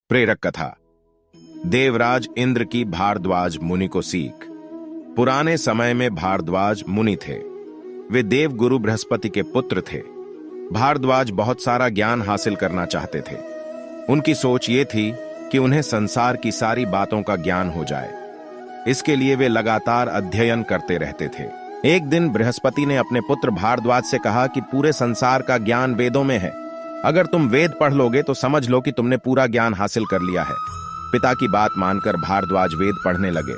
प्रेरक कथा। देवराज इंद्र की भारद्वाज मुनि को सीख। पुराने समय में भारद्वाज मुनि थे। वे देव गुरु बृहस्पति के पुत्र थे। भारद्वाज बहुत सारा ज्ञान हासिल करना चाहते थे। उनकी सोच ये थी कि उन्हें संसार की सारी बातों का ज्ञान हो जाए। इसके लिए वे लगातार अध्ययन करते रहते थे। एक दिन बृहस्पति ने अपने पुत्र भारद्वाज से कहा कि पूरे संसार का ज्ञान वेदों में है। अगर तुम वेद पढ़ लोगे तो समझ लो कि तुमने पूरा ज्ञान हासिल कर लिया है। पिता की बात मानकर भारद्वाज वेद पढ़ने लगे।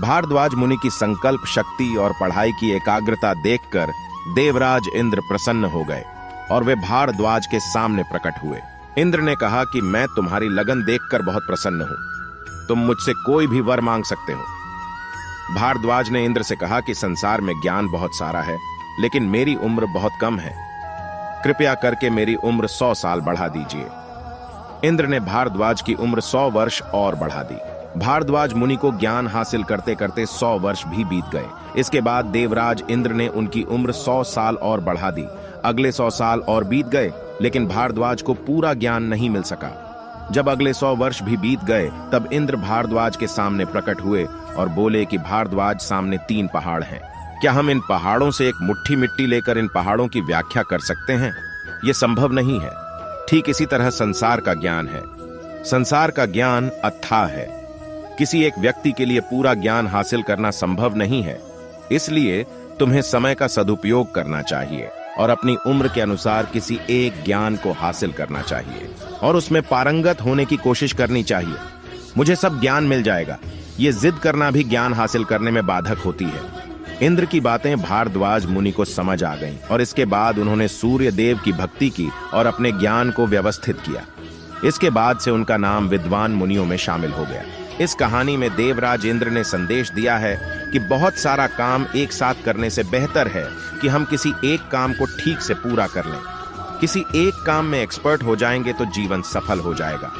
भारद्वाज मुनि की संकल्प शक्ति और पढ़ाई की एकाग्रता देखकर देवराज इंद्र प्रसन्न हो गए और वे भारद्वाज के सामने प्रकट हुए। इंद्र ने कहा कि मैं तुम्हारी लगन देखकर बहुत प्रसन्न हूं। तुम मुझसे कोई भी वर मांग सकते हो। भारद्वाज ने इंद्र से कहा कि संसार में ज्ञान बहुत सारा है, लेकिन मेरी उम्र बहुत कम है। कृपया करके मेरी उम्र 100 साल बढ़ा दीजिए। इंद्र ने भारद्वाज की उम्र 100 वर्ष और बढ़ा दी। भारद्वाज मुनि को ज्ञान हासिल करते करते 100 वर्ष भी बीत गए। इसके बाद देवराज इंद्र ने उनकी उम्र 100 साल और बढ़ा दी। अगले 100 साल और बीत गए, लेकिन भारद्वाज को पूरा ज्ञान नहीं मिल सका। जब अगले 100 वर्ष भी बीत गए, तब इंद्र भारद्वाज के सामने प्रकट हुए और बोले कि भारद्वाज, सामने 3 पहाड़ हैं। क्या हम इन पहाड़ों से एक मुट्ठी मिट्टी लेकर इन पहाड़ों की व्याख्या कर सकते हैं? यह संभव नहीं है। ठीक इसी तरह संसार का ज्ञान है। संसार का ज्ञान अथाह है। किसी एक व्यक्ति के लिए पूरा ज्ञान हासिल करना संभव नहीं है। इसलिए तुम्हें समय का सदुपयोग करना चाहिए और अपनी उम्र के अनुसार किसी एक ज्ञान को हासिल करना चाहिए और उसमें पारंगत होने की कोशिश करनी चाहिए। मुझे सब ज्ञान मिल जाएगा, ये जिद करना भी ज्ञान हासिल करने में बाधक होती है। इंद्र की बातें भारद्वाज मुनि को समझ आ गईं और इसके बाद उन्होंने सूर्य देव की भक्ति की और अपने ज्ञान को व्यवस्थित किया। इसके बाद से उनका नाम विद्वान मुनियों में शामिल हो गया। इस कहानी में देवराज इंद्र ने संदेश दिया है कि बहुत सारा काम एक साथ करने से बेहतर है कि हम किसी एक काम को ठीक से पूरा कर लें। किसी एक काम में एक्सपर्ट हो जाएंगे तो जीवन सफल हो जाएगा।